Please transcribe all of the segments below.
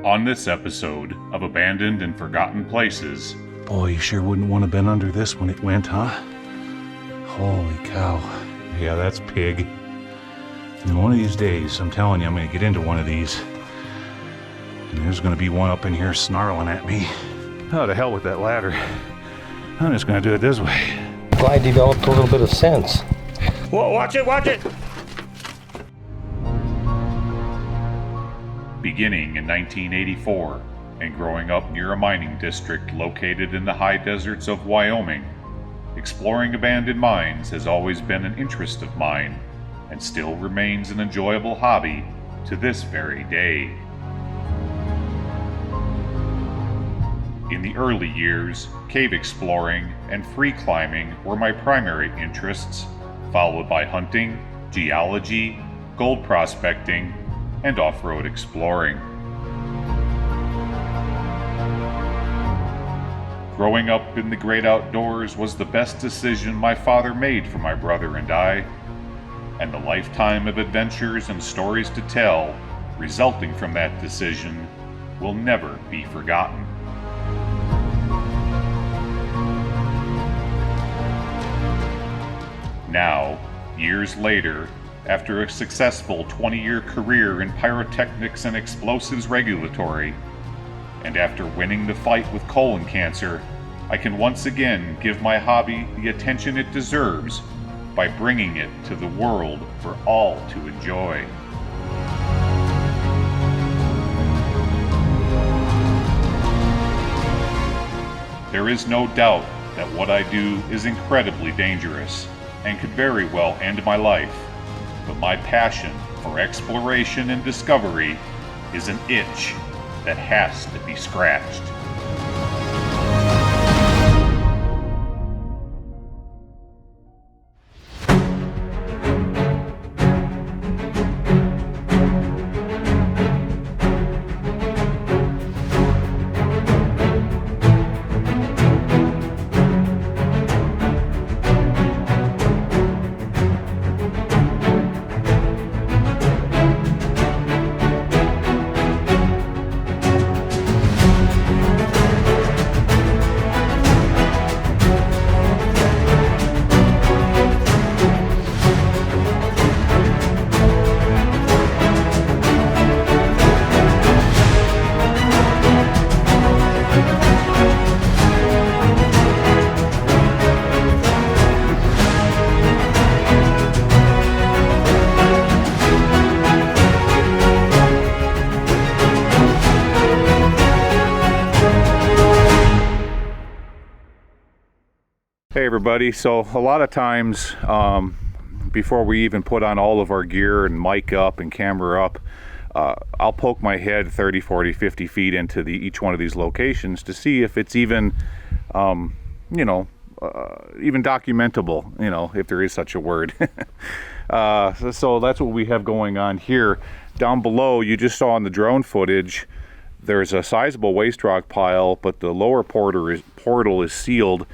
On this episode of Abandoned and Forgotten Places. Boy, you sure wouldn't want to been under this when it went, huh? Holy cow. Yeah, that's pig. And one of these days, I'm telling you, I'm going to get into one of these. And there's going to be one up in here snarling at me. Oh, to hell with that ladder. I'm just going to do it this way. Gly developed a little bit of sense. Whoa, watch it, watch it! Beginning in 1984 and growing up near a mining district located in the high deserts of Wyoming, exploring abandoned mines has always been an interest of mine and still remains an enjoyable hobby to this very day. In the early years, cave exploring and free climbing were my primary interests, followed by hunting, geology, gold prospecting, and off-road exploring. Growing up in the great outdoors was the best decision my father made for my brother and I, and the lifetime of adventures and stories to tell resulting from that decision will never be forgotten. Now, years later, after a successful 20-year career in pyrotechnics and explosives regulatory, and after winning the fight with colon cancer, I can once again give my hobby the attention it deserves by bringing it to the world for all to enjoy. There is no doubt that what I do is incredibly dangerous and could very well end my life. But my passion for exploration and discovery is an itch that has to be scratched. Hey everybody, so a lot of times before we even put on all of our gear and mic up and camera up, I'll poke my head 30, 40, 50 feet into each one of these locations to see if it's even, even documentable, if there is such a word. So that's what we have going on here. Down below, you just saw in the drone footage, there's a sizable waste rock pile, but the lower portal is sealed.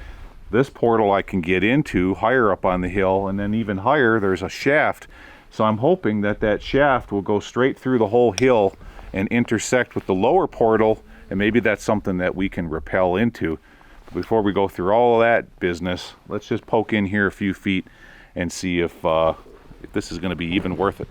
This portal I can get into higher up on the hill, and then even higher there's a shaft. So I'm hoping that that shaft will go straight through the whole hill and intersect with the lower portal, and maybe that's something that we can rappel into. Before we go through all of that business, let's just poke in here a few feet and see if this is going to be even worth it.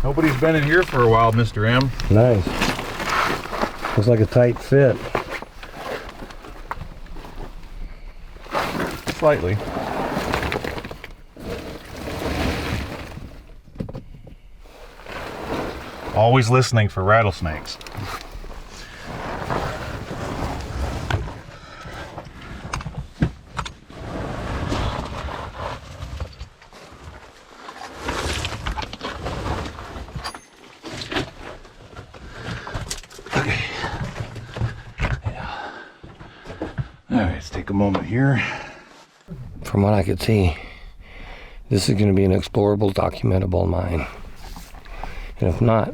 Nobody's been in here for a while, Mr. M. Nice. Looks like a tight fit. Slightly. Always listening for rattlesnakes. From what I could see, This is going to be an explorable, documentable mine. And if not,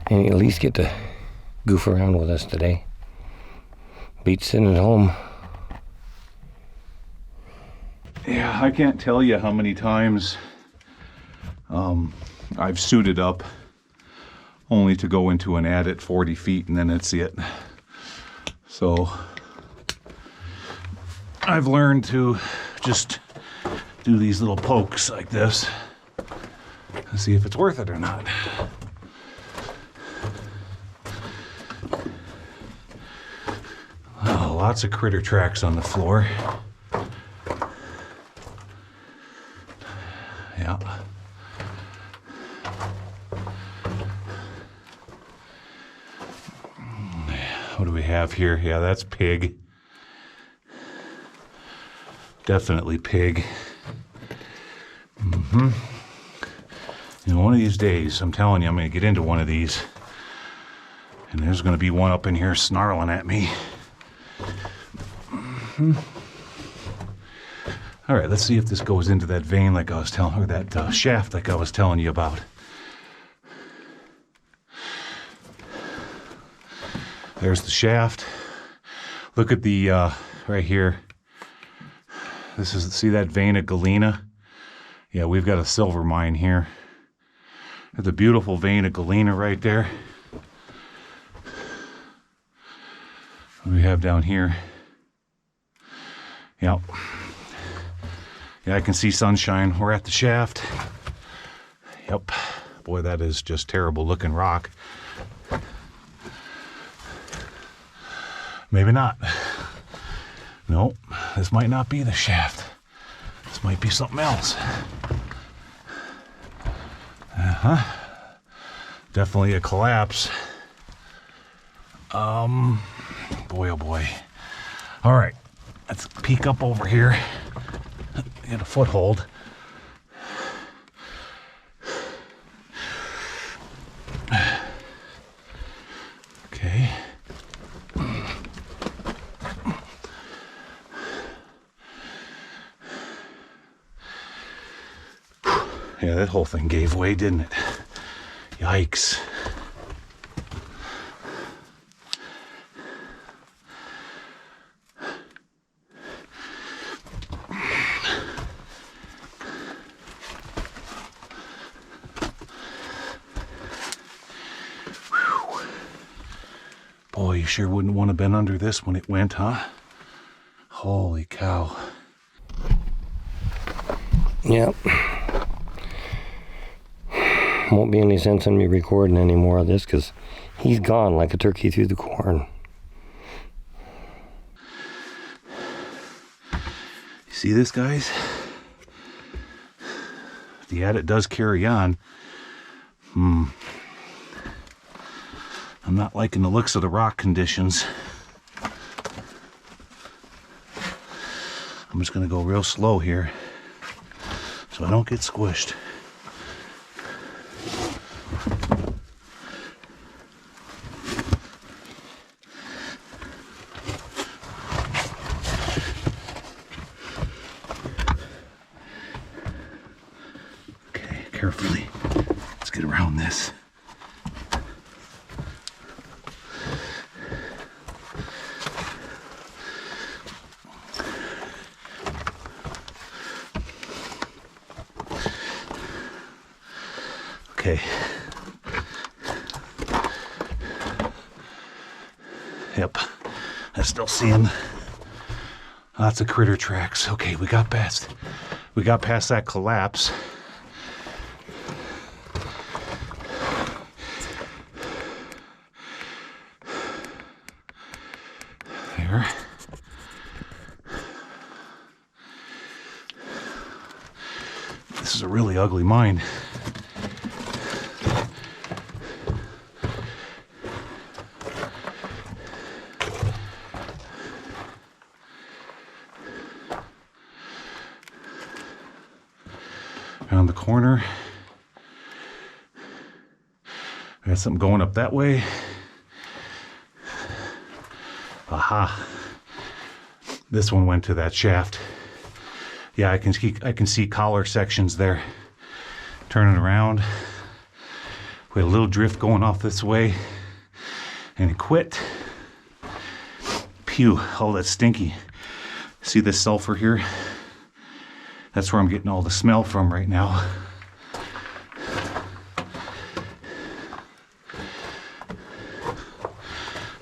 and you at least get to goof around with us today. Beats sitting at home. Yeah, I can't tell you how many times I've suited up only to go into an ad at 40 feet and then that's it. So I've learned to just do these little pokes like this and see if it's worth it or not. Oh, lots of critter tracks on the floor. Yeah. What do we have here? Yeah, that's pig. Definitely pig. Mm-hmm. And one of these days, I'm telling you, I'm going to get into one of these. And there's going to be one up in here snarling at me. Mm-hmm. All right, let's see if this goes into that vein like I was telling, or that shaft like I was telling you about. There's the shaft. Look at the, right here. This is, see that vein of galena? Yeah, we've got a silver mine here. There's a beautiful vein of galena right there. What do we have down here? Yep. Yeah, I can see sunshine. We're at the shaft. Yep. Boy, that is just terrible looking rock. Maybe not. Nope. This might not be the shaft. This might be something else. Uh-huh. Definitely a collapse. Boy, oh boy. All right. Let's peek up over here. Get a foothold. Okay. Yeah, that whole thing gave way, didn't it? Yikes. Boy, you sure wouldn't want to have been under this when it went, huh? Holy cow. Yep. Won't be any sense in me recording any more of this because he's gone like a turkey through the corn. You see this, guys? The adit does carry on. I'm not liking the looks of the rock conditions. I'm just going to go real slow here so I don't get squished. Okay, carefully. Let's get around this. Okay. Yep. I'm still seeing lots of critter tracks. Okay, we got past that collapse. There. This is a really ugly mine. Around the corner. I got something going up that way. Aha. This one went to that shaft. Yeah, I can see collar sections there. Turning around. We had a little drift going off this way. And it quit. Pew, all that stinky. See this sulfur here? That's where I'm getting all the smell from right now.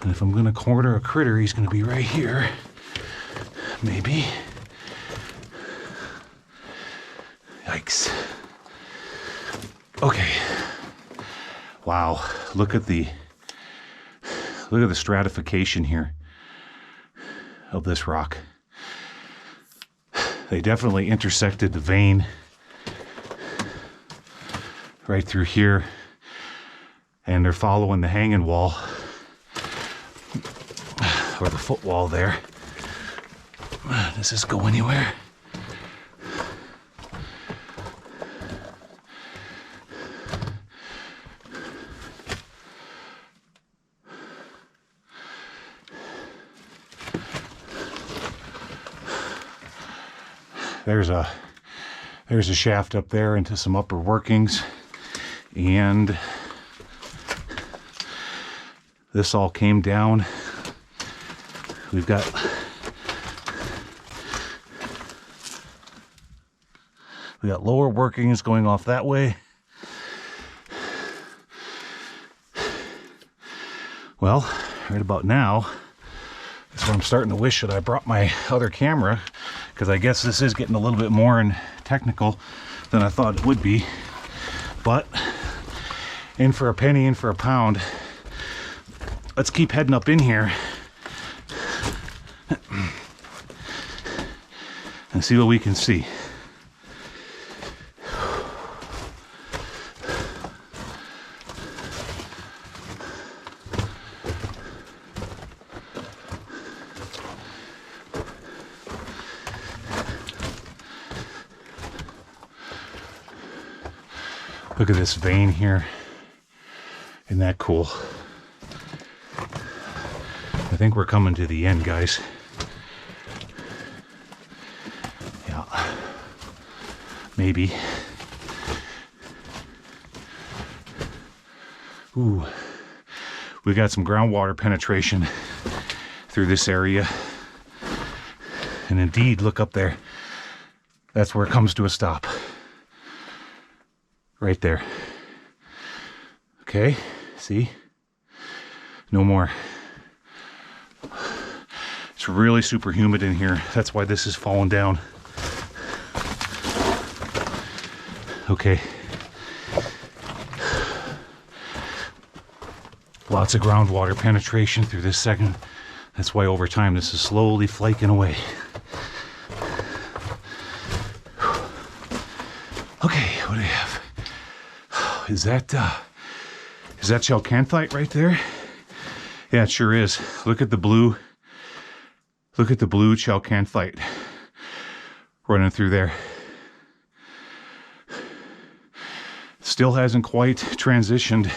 And if I'm gonna corner a critter, he's gonna be right here. Maybe. Yikes. Okay. Wow, look at the stratification here of this rock. They definitely intersected the vein right through here, and they're following the hanging wall or the footwall there. Does this go anywhere? There's a shaft up there into some upper workings, and this all came down. We've got lower workings going off that way. Well, right about now, that's where I'm starting to wish that I brought my other camera, because I guess this is getting a little bit more technical than I thought it would be. But in for a penny, in for a pound. Let's keep heading up in here and see what we can see. Look at this vein here. Isn't that cool? I think we're coming to the end, guys. Yeah. Maybe. Ooh. We got some groundwater penetration through this area. And indeed, look up there. That's where it comes to a stop. Right there. Okay, see? No more. It's really super humid in here. That's why this is falling down. Okay. Lots of groundwater penetration through this second. That's why over time this is slowly flaking away. Okay, what do we have? Is that chalcanthite right there? Yeah, it sure is. Look at the blue. Look at the blue chalcanthite running through there. Still hasn't quite transitioned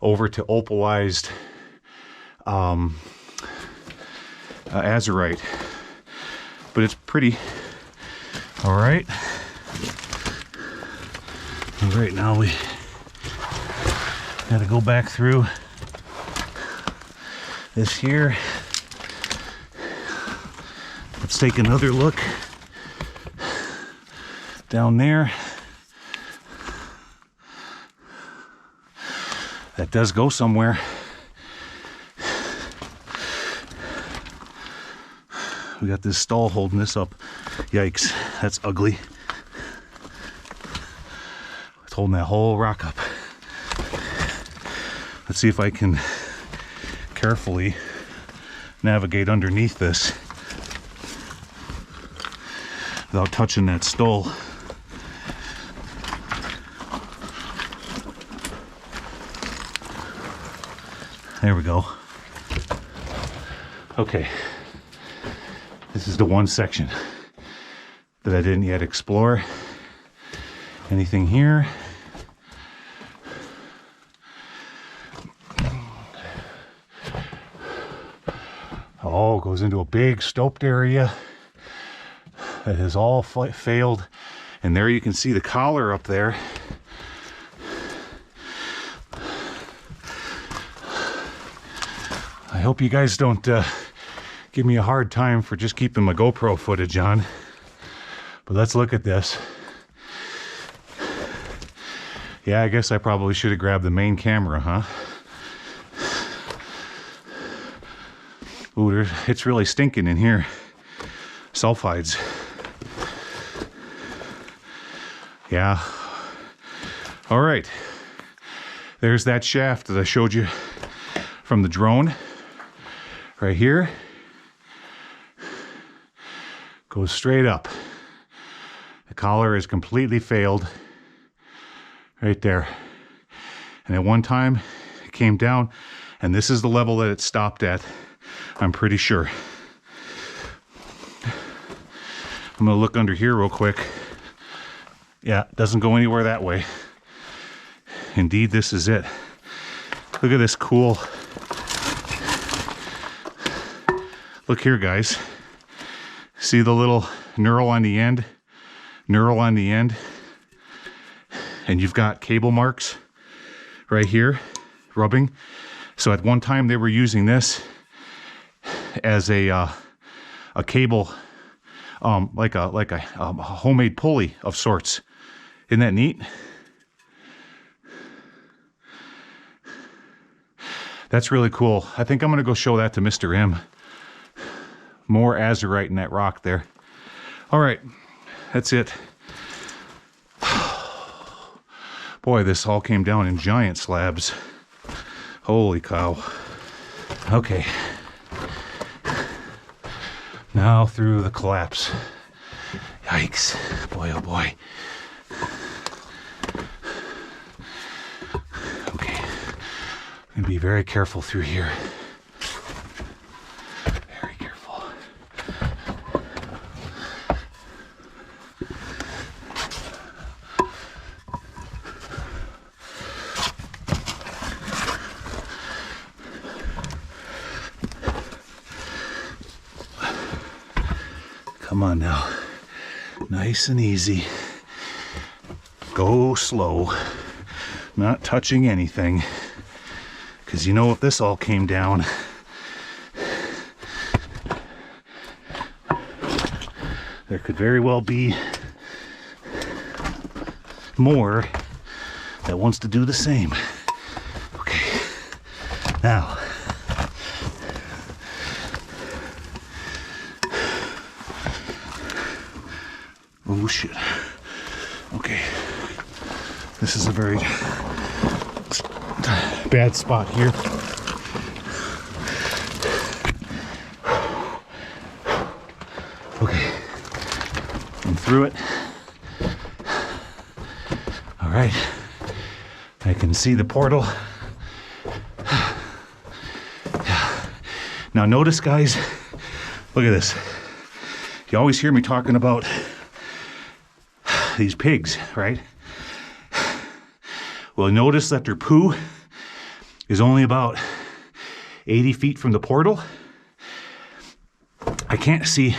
over to opalized azurite, but it's pretty. All right. And right now we got to go back through this here. Let's take another look down there. That does go somewhere. We got this stall holding this up. Yikes, that's ugly. It's holding that whole rock up. Let's see if I can carefully navigate underneath this without touching that stole. There we go. Okay. This is the one section that I didn't yet explore. Anything here? Oh, goes into a big stoped area. that has all failed. And there you can see the collar up there. I hope you guys don't give me a hard time for just keeping my GoPro footage on. But let's look at this. Yeah, I guess I probably should have grabbed the main camera, huh? Ooh, it's really stinking in here. Sulfides. Yeah. All right. There's that shaft that I showed you from the drone. Right here. Goes straight up. The collar is completely failed. Right there. And at one time it came down, and this is the level that it stopped at, I'm pretty sure. I'm gonna look under here real quick. Yeah, it doesn't go anywhere that way. Indeed, this is it. Look at this cool. Look here, guys. See the little knurl on the end? Knurl on the end. And you've got cable marks right here, rubbing. So at one time they were using this as a cable, like a homemade pulley of sorts. Isn't that neat? That's really cool. I think I'm gonna go show that to Mr. M. More azurite in that rock there. All right, that's it. Boy, this all came down in giant slabs. Holy cow. Okay. Now through the collapse. Yikes. Boy, oh boy. Okay. I'm gonna be very careful through here. Very careful. Come on now. Nice and easy. Go slow. Not touching anything. Because you know, if this all came down, there could very well be more that wants to do the same. Okay. Now. Oh shit. Okay. This is a very bad spot here. Okay. I'm through it. All right. I can see the portal. Now notice, guys, look at this. You always hear me talking about these pigs, right? Well, notice that their poo is only about 80 feet from the portal. I can't see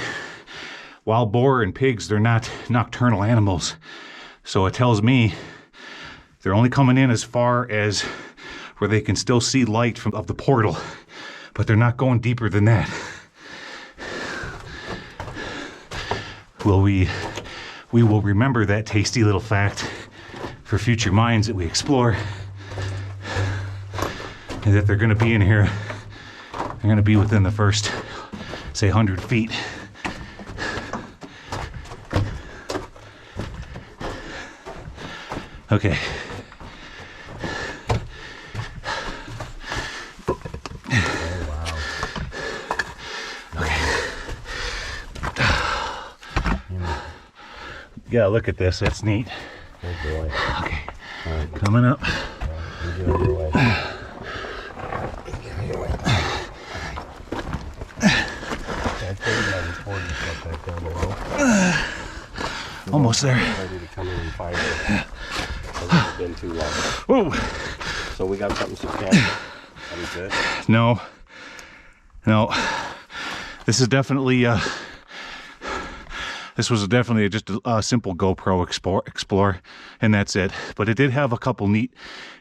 wild boar and pigs. They're not nocturnal animals. So it tells me they're only coming in as far as where they can still see light of the portal, but they're not going deeper than that. Will we will remember that tasty little fact for future mines that we explore. And that they're going to be in here, they're going to be within the first, say, 100 feet. Okay. Yeah, look at this. That's neat. Oh boy. Okay. Coming up. You're doing your way. Back down below. Almost there. Ready to come in and fire it. It's been too long. Whoa. So we got something substantial. That was good. No. No. This is definitely This was definitely just a simple GoPro explore, and that's it. But it did have a couple neat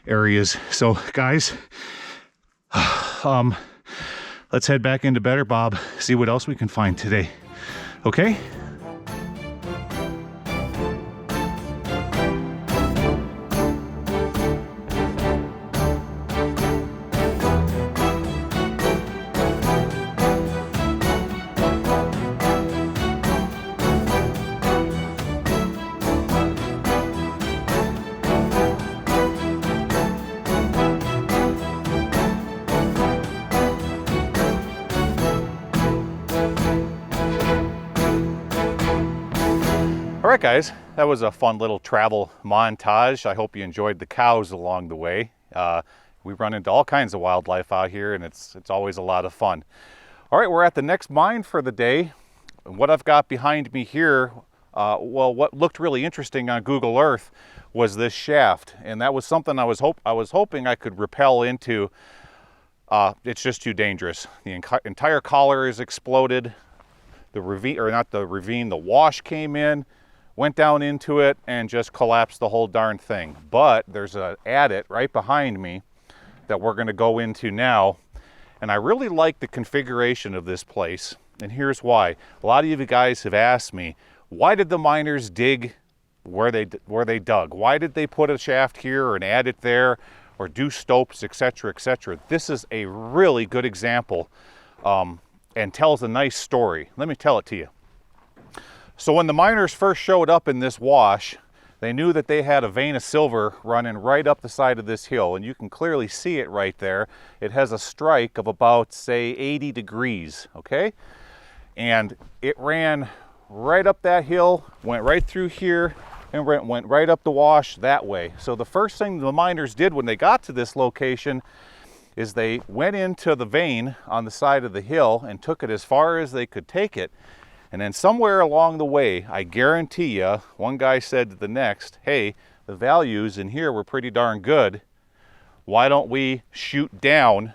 areas. So guys, let's head back into Better Bob, see what else we can find today. Okay? All right, guys, that was a fun little travel montage. I hope you enjoyed the cows along the way. We run into all kinds of wildlife out here, and it's always a lot of fun. All right, we're at the next mine for the day. And what I've got behind me here, well, what looked really interesting on Google Earth was this shaft, and that was something I was hoping I could rappel into. It's just too dangerous. The entire collar is exploded. The ravine, or not the ravine, the wash came in, went down into it, and just collapsed the whole darn thing. But there's an adit right behind me that we're going to go into now, and I really like the configuration of this place, and here's why. A lot of you guys have asked me, why did the miners dig where they dug? Why did they put a shaft here or an adit there, or do stopes, etc., etc.? This is a really good example, and tells a nice story. Let me tell it to you. So when the miners first showed up in this wash, they knew that they had a vein of silver running right up the side of this hill, and you can clearly see it right there. It has a strike of about, say, 80 degrees, okay? And it ran right up that hill, went right through here, and went right up the wash that way. So the first thing the miners did when they got to this location is they went into the vein on the side of the hill and took it as far as they could take it. And then somewhere along the way, I guarantee you, one guy said to the next, hey, the values in here were pretty darn good. Why don't we shoot down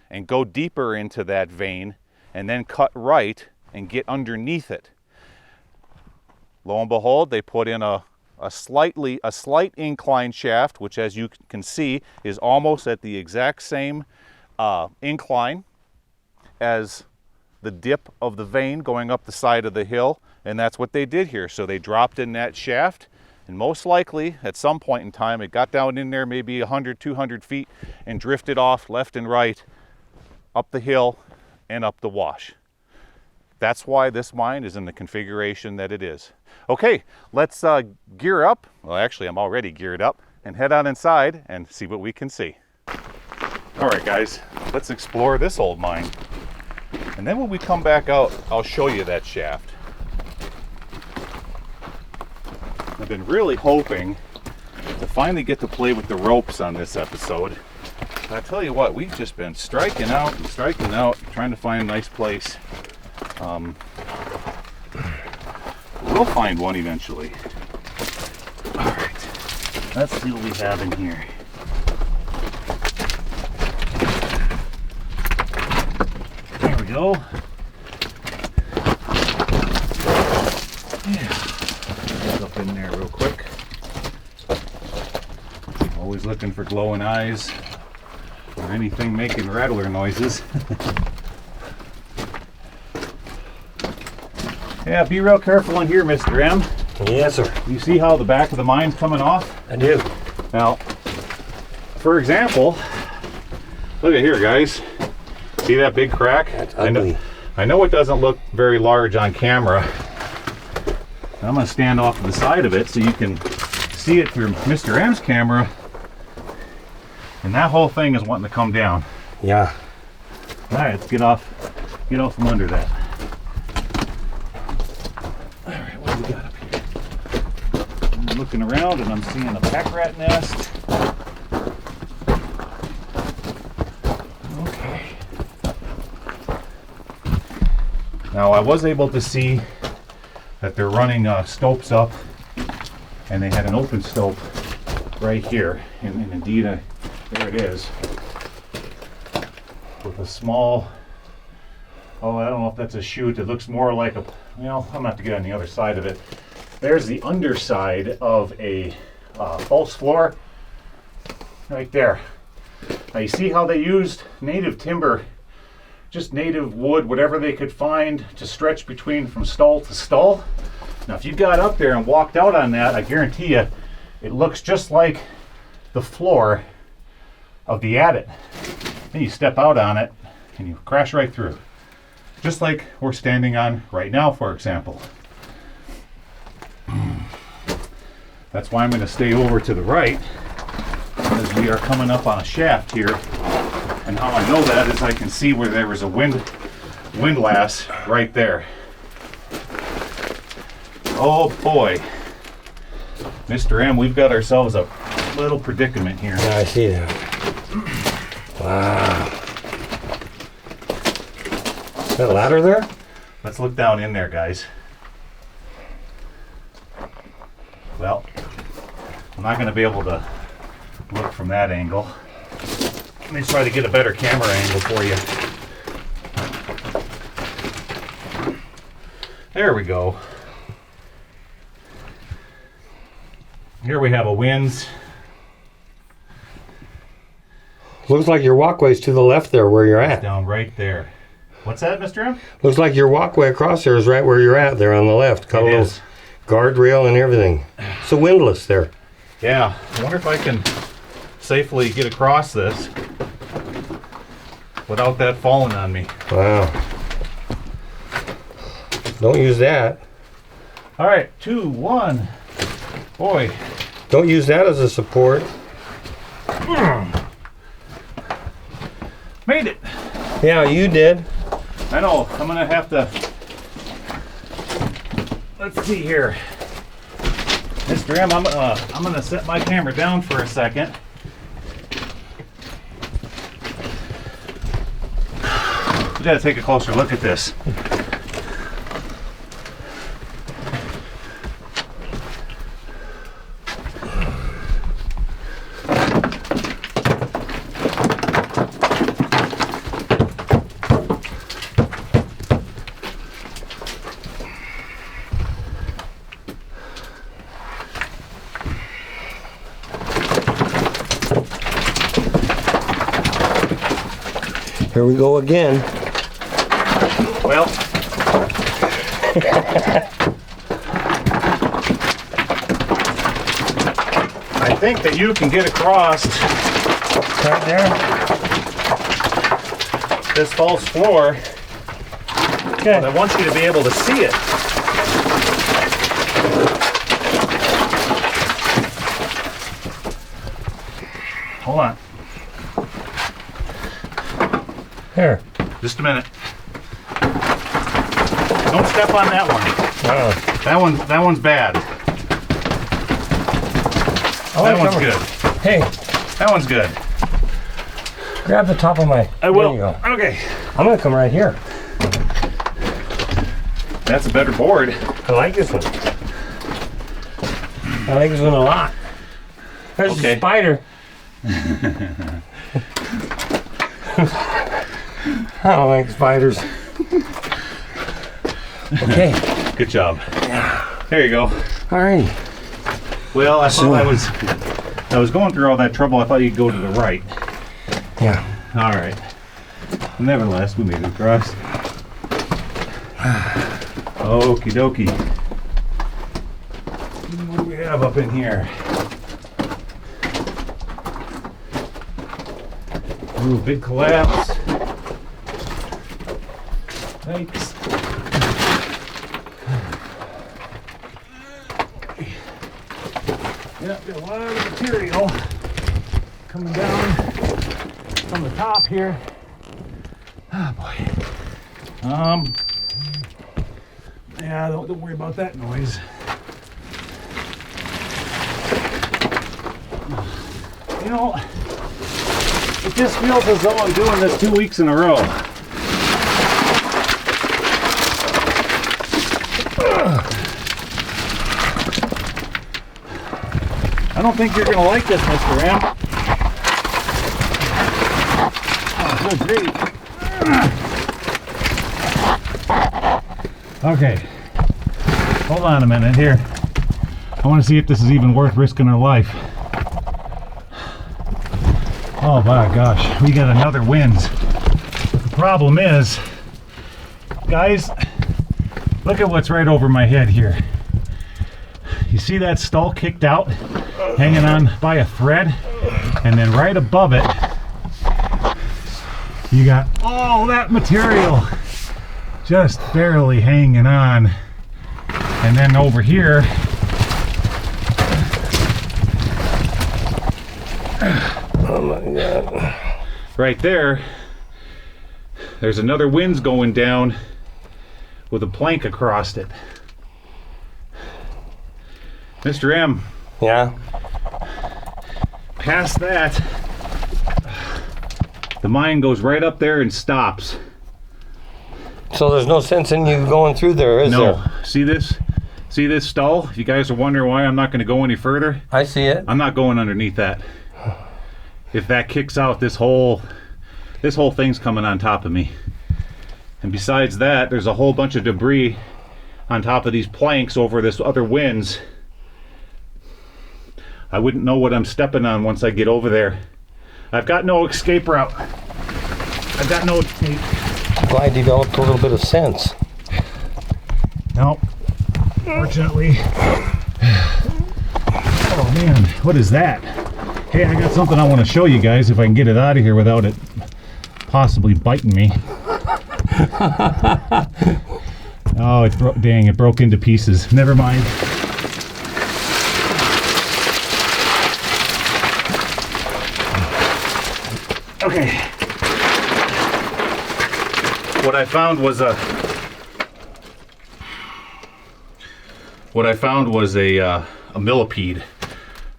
and go deeper into that vein and then cut right and get underneath it? Lo and behold, they put in a slight incline shaft, which, as you can see, is almost at the exact same incline as the dip of the vein going up the side of the hill, and that's what they did here. So they dropped in that shaft, and most likely at some point in time it got down in there maybe 100, 200 feet and drifted off left and right up the hill and up the wash. That's why this mine is in the configuration that it is. Okay, let's gear up. Well, actually, I'm already geared up, and head on inside and see what we can see. All right, guys, let's explore this old mine. And then when we come back out, I'll show you that shaft. I've been really hoping to finally get to play with the ropes on this episode. I tell you what, we've just been striking out, trying to find a nice place. We'll find one eventually. All right, let's see what we have in here. There we go. Yeah, up in there real quick. Always looking for glowing eyes or anything making rattler noises. Yeah, be real careful in here, Mr. M. Yes, sir. You see how the back of the mine's coming off? I do. Now, for example, look at here, guys. See that big crack? That's ugly. I know it doesn't look very large on camera. I'm going to stand off to the side of it so you can see it through Mr. M's camera. And that whole thing is wanting to come down. Yeah. All right, let's get off from under that. All right, what do we got up here? I'm looking around and I'm seeing a pack rat nest. Okay. Now I was able to see that they're running stopes up, and they had an open stope right here, and indeed there it is, with a small oh, I don't know if that's a chute. It looks more like a, well, I'm gonna have to get on the other side of it. There's the underside of a false floor right there. Now you see how they used native timber, just native wood, whatever they could find to stretch between from stall to stall. Now if you got up there and walked out on that, I guarantee you it looks just like the floor of the attic. Then you step out on it and you crash right through. Just like we're standing on right now, for example. That's why I'm going to stay over to the right, as we are coming up on a shaft here. And how I know that is I can see where there was a windlass right there. Oh boy. Mr. M, we've got ourselves a little predicament here. Yeah, I see that. Wow. Is that ladder there? Let's look down in there, guys. Well, I'm not going to be able to look from that angle. Let me try to get a better camera angle for you. There we go. Here we have a winze. Looks like your walkway's to the left there where you're at. Down right there. What's that, Mr. M? Looks like your walkway across there is right where you're at there on the left. Got a It little is. guardrail and everything. It's a windlass there. Yeah, I wonder if I can safely get across this without that falling on me. Wow. Don't use that. All right, 2, 1. Boy. Don't use that as a support. Made it. Yeah, you did. I know, I'm gonna have to, let's see here. Mr. M, I'm gonna set my camera down for a second. We gotta take a closer look at this. Here we go again. Well, I think that you can get across Right there. this false floor. Okay. But I want you to be able to see it. Hold on. Here. Just a minute. Don't step on that one. Oh. That one's bad. That one's good. Hey, That one's good. grab the top of my. I will. There you go. Okay. I'm gonna come right here. That's a better board. I like this one. I like this one a lot. There's Okay. a spider. I don't like spiders. Okay. Good job. There you go. Alrighty. Well, I thought I was going through all that trouble. I thought you'd go to the right. Yeah. All right. Nevertheless, we made it across. Okie dokie. What do we have up in here? Ooh, big collapse. Thanks. Yeah, got a lot of material coming down from the top here. Oh boy. Yeah, don't worry about that noise. You know, it just feels as though I'm doing this 2 weeks in a row. I don't think you're going to like this, Mr. M. Oh, good grief. Okay, hold on a minute here. I want to see if this is even worth risking our life. Oh my gosh, we got another winze. But the problem is, guys, look at what's right over my head here. You see that stall kicked out, hanging on by a thread? And then right above it, you got all that material just barely hanging on. And then over here, Oh my God. right there, there's another winze going down with a plank across it. Mr. M, Yeah? past that, the mine goes right up there and stops. So there's no sense in you going through there, is No, there? see this? See this stall? You guys are wondering why I'm not going to go any further? I see it. I'm not going underneath that. If that kicks out, this whole thing's coming on top of me. And besides that, there's a whole bunch of debris on top of these planks over this other winze. I wouldn't know what I'm stepping on once I get over there. I've got no escape route. I've got no escape. Gly developed a little bit of sense. No. Fortunately. Oh man, what is that? Hey, I got something I want to show you guys if I can get it out of here without it possibly biting me. Oh, dang, it broke into pieces. Never mind. Okay. What I found was a millipede.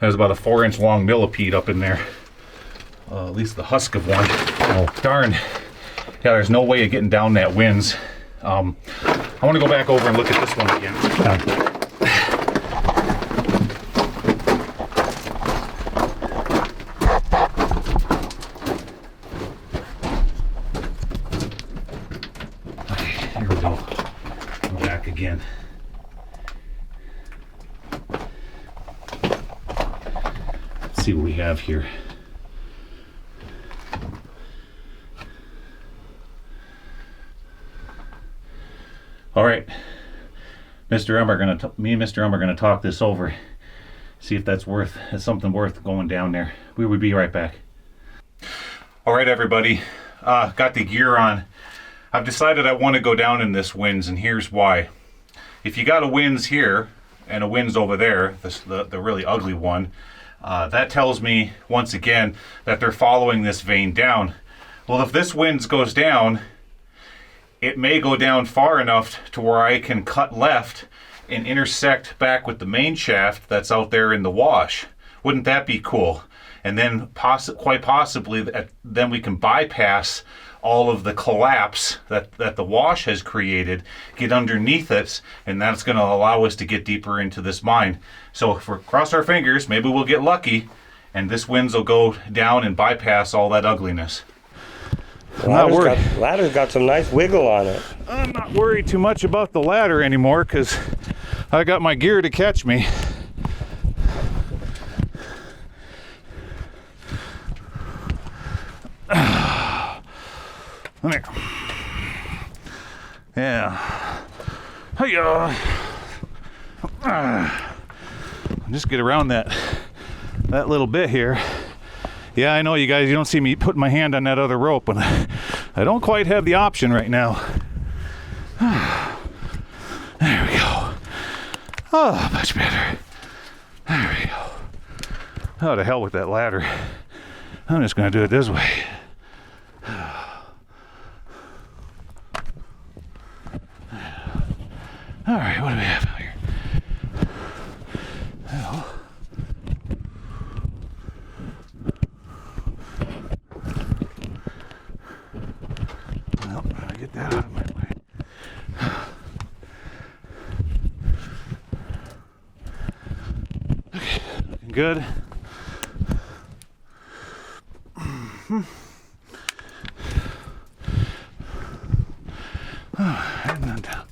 There's about a 4-inch long millipede up in there. At least the husk of one. Oh, darn. Yeah, there's no way of getting down that winze. I want to go back over and look at this one again. Okay, here we go. Go back again. Let's see what we have here. All right, Mr. M, me and Mr. M are gonna talk this over, see if that's something worth going down there. We will be right back. All right, everybody, got the gear on. I've decided I want to go down in this winze, and here's why. If you got a winze here and a winze over there, the really ugly one, that tells me once again that they're following this vein down. Well, if this winze goes down, it may go down far enough to where I can cut left and intersect back with the main shaft that's out there in the wash. Wouldn't that be cool? And then quite possibly then we can bypass all of the collapse that the wash has created, get underneath it, and that's going to allow us to get deeper into this mine. So if we cross our fingers, maybe we'll get lucky and this winze will go down and bypass all that ugliness. Ladder's got some nice wiggle on it. I'm not worried too much about the ladder anymore because I got my gear to catch me. Come here. Yeah. Hiya. Just get around that little bit here. Yeah, I know you guys, you don't see me putting my hand on that other rope, but I don't quite have the option right now. There we go. Oh, much better. There we go. Oh, to hell with that ladder. I'm just going to do it this way. All right, what do we have out here? Well, I get that out of my way. Okay, looking good. Heading on down.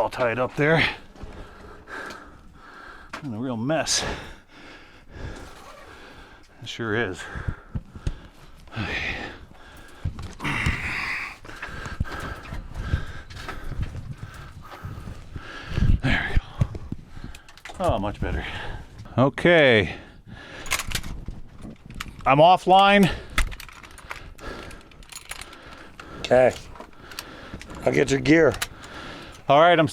all tied up there. In a real mess. It sure is. Okay. There we go. Oh, much better. Okay. I'm offline. Okay. I'll get your gear. All right, I'm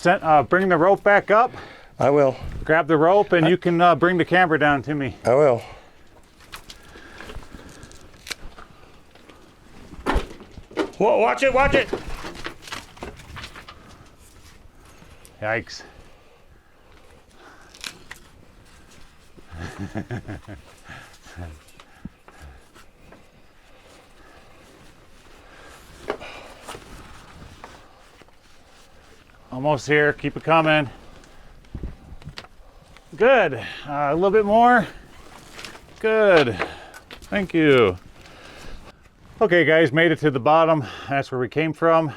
bring the rope back up. I will. Grab the rope and you can bring the camera down to me. I will. Whoa, watch it, watch it. Yikes. Almost here, keep it coming. Good, a little bit more. Good, thank you. Okay guys, made it to the bottom. That's where we came from.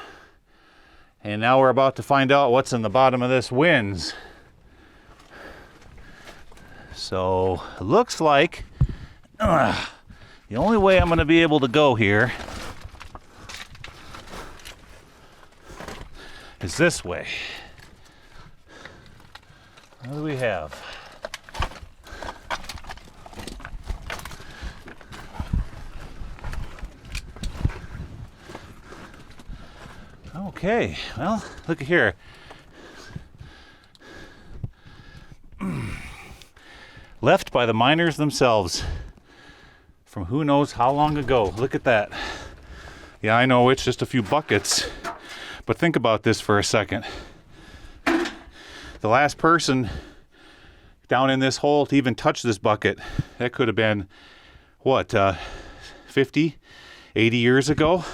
And now we're about to find out what's in the bottom of this winze. So, it looks like the only way I'm gonna be able to go here is this way. What do we have? Okay, well, look at here. Left by the miners themselves from who knows how long ago. Look at that. Yeah, I know it's just a few buckets, but think about this for a second. The last person down in this hole to even touch this bucket, that could have been, what, 50, 80 years ago?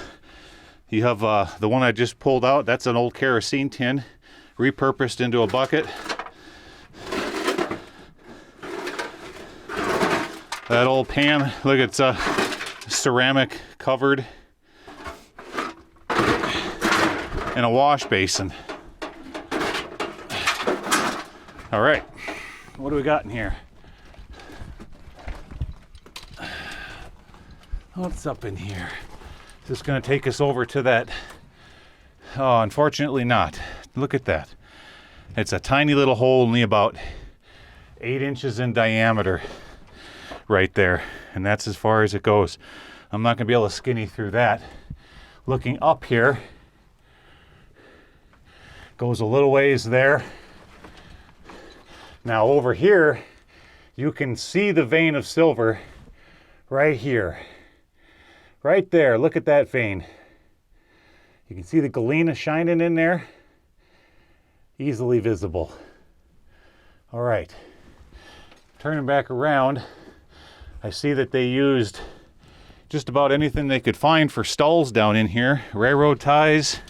You have the one I just pulled out, that's an old kerosene tin, repurposed into a bucket. That old pan, look, it's ceramic covered. And a wash basin. All right, what do we got in here? What's up in here? Is this gonna take us over to that? Oh, unfortunately not. Look at that. It's a tiny little hole, only about 8 inches in diameter right there. And that's as far as it goes. I'm not gonna be able to skinny through that. Looking up here, goes a little ways there. Now over here, you can see the vein of silver right here. Right there, look at that vein. You can see the galena shining in there. Easily visible. All right, turning back around, I see that they used just about anything they could find for stalls down in here. Railroad ties,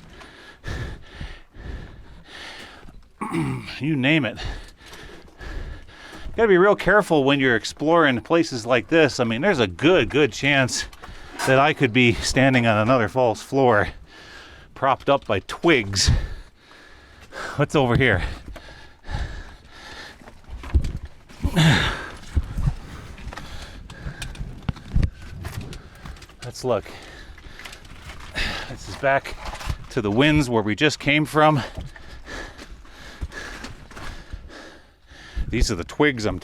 you name it. You gotta be real careful when you're exploring places like this. I mean, there's a good chance that I could be standing on another false floor, propped up by twigs. What's over here? Let's look. This is back to the winze where we just came from. These are the twigs I'm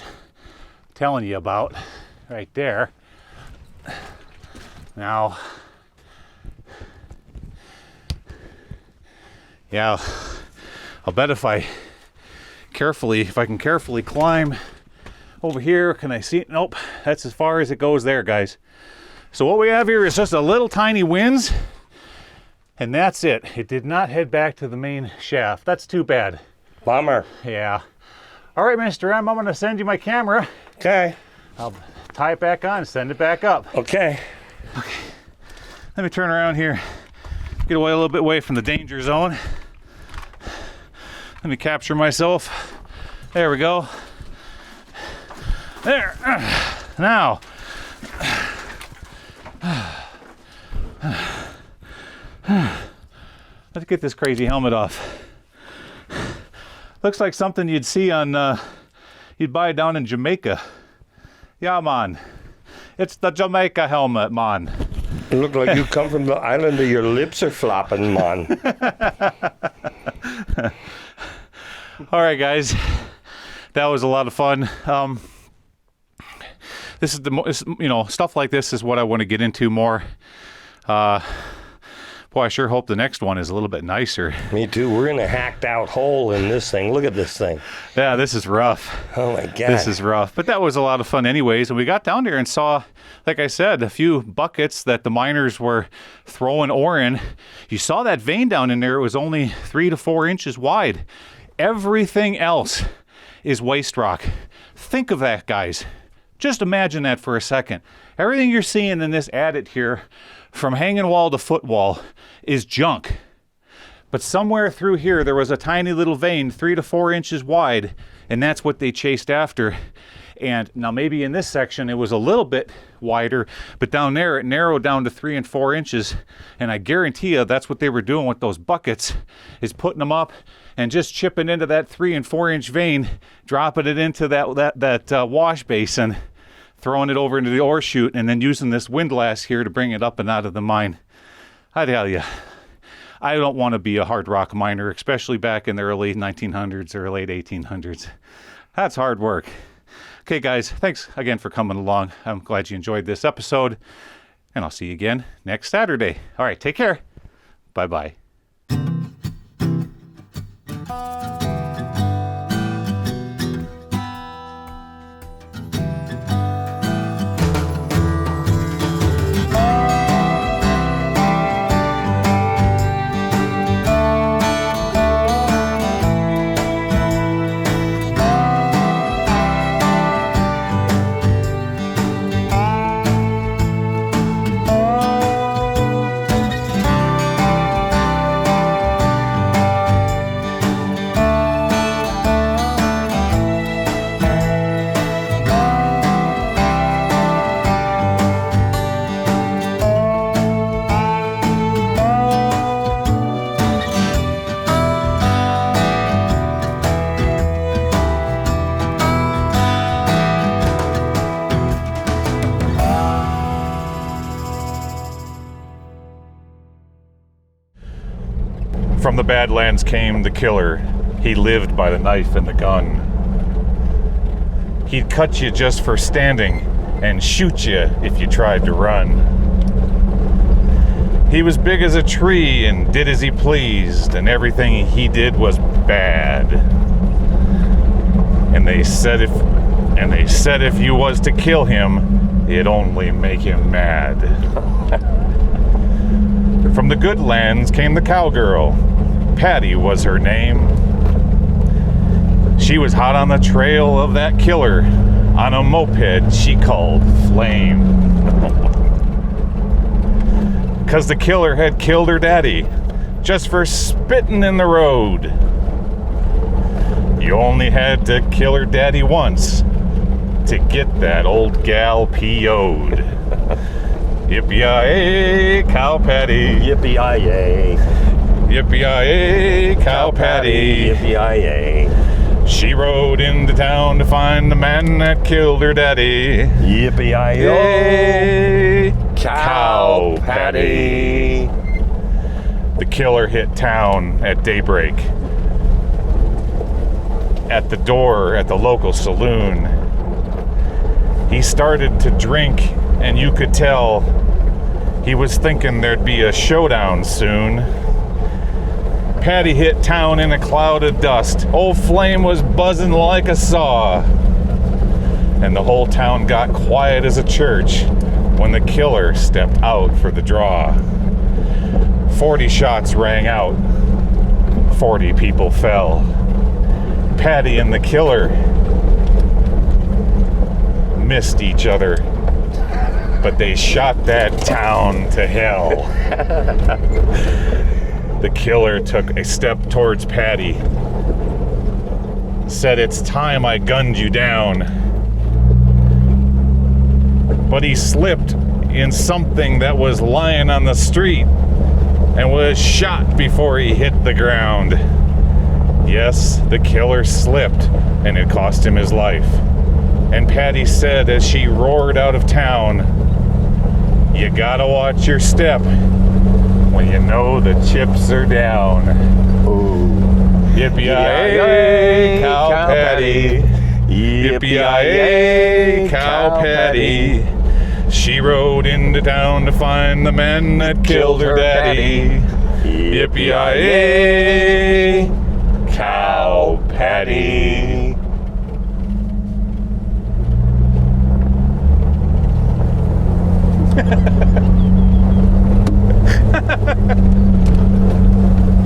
telling you about right there. Now, yeah, I'll bet if I can carefully climb over here, can I see it? Nope, that's as far as it goes there, guys. So what we have here is just a little tiny winze, and that's it. It did not head back to the main shaft. That's too bad. Bummer. Yeah. All right, Mr. M, I'm gonna send you my camera. Okay. I'll tie it back on, send it back up. Okay. Okay, let me turn around here, get away a little bit away from the danger zone. Let me capture myself. There we go. There. Now. Let's get this crazy helmet off. Looks like something you'd see on, you'd buy down in Jamaica. Yeah, man. It's the Jamaica helmet, man. You look like you come from the island and your lips are flopping, man. All right, guys. That was a lot of fun. This is stuff like this is what I want to get into more. Boy, I sure hope the next one is a little bit nicer. Me too. We're in a hacked out hole in this thing. Look at this thing. Yeah, this is rough. Oh my God. This is rough. But that was a lot of fun anyways. And we got down there and saw, like I said, a few buckets that the miners were throwing ore in. You saw that vein down in there. It was only 3 to 4 inches wide. Everything else is waste rock. Think of that, guys. Just imagine that for a second. Everything you're seeing in this adit here, from hanging wall to footwall, is junk. But somewhere through here, there was a tiny little vein, 3 to 4 inches wide, and that's what they chased after. And now maybe in this section, it was a little bit wider, but down there, it narrowed down to 3 and 4 inches. And I guarantee you, that's what they were doing with those buckets, is putting them up and just chipping into that 3 and 4 inch vein, dropping it into that wash basin, throwing it over into the ore chute, and then using this windlass here to bring it up and out of the mine. I tell you, I don't want to be a hard rock miner, especially back in the early 1900s or late 1800s. That's hard work. Okay, guys, thanks again for coming along. I'm glad you enjoyed this episode, and I'll see you again next Saturday. All right, take care. Bye-bye. From the Badlands came the killer. He lived by the knife and the gun. He'd cut you just for standing and shoot you if you tried to run. He was big as a tree and did as he pleased, and everything he did was bad. And they said if you was to kill him, it'd only make him mad. From the good lands came the cowgirl. Patty was her name. She was hot on the trail of that killer on a moped she called Flame. 'Cause the killer had killed her daddy just for spitting in the road. You only had to kill her daddy once to get that old gal PO'd. Yippee-yi-yay, cow Patty. Yippee-yi-yay. Yippee-yi-yay, cow Patty. Yippee-yi-yay. She rode into town to find the man that killed her daddy. Yippee-yi-yay, cow Patty. The killer hit town at daybreak. At the door at the local saloon, he started to drink, and you could tell he was thinking there'd be a showdown soon. Patty hit town in a cloud of dust. Old Flame was buzzing like a saw. And the whole town got quiet as a church when the killer stepped out for the draw. 40 shots rang out. 40 people fell. Patty and the killer missed each other, but they shot that town to hell. The killer took a step towards Patty, said, "It's time I gunned you down." But he slipped in something that was lying on the street and was shot before he hit the ground. Yes, the killer slipped, and it cost him his life. And Patty said as she roared out of town, "You gotta watch your step when you know the chips are down." Ooh. Yippee-yi-yay, cow Patty. Yippee-yi-yay, cow Patty. She rode into town to find the man that killed her daddy. Yippee-yi-yay, cow Patty.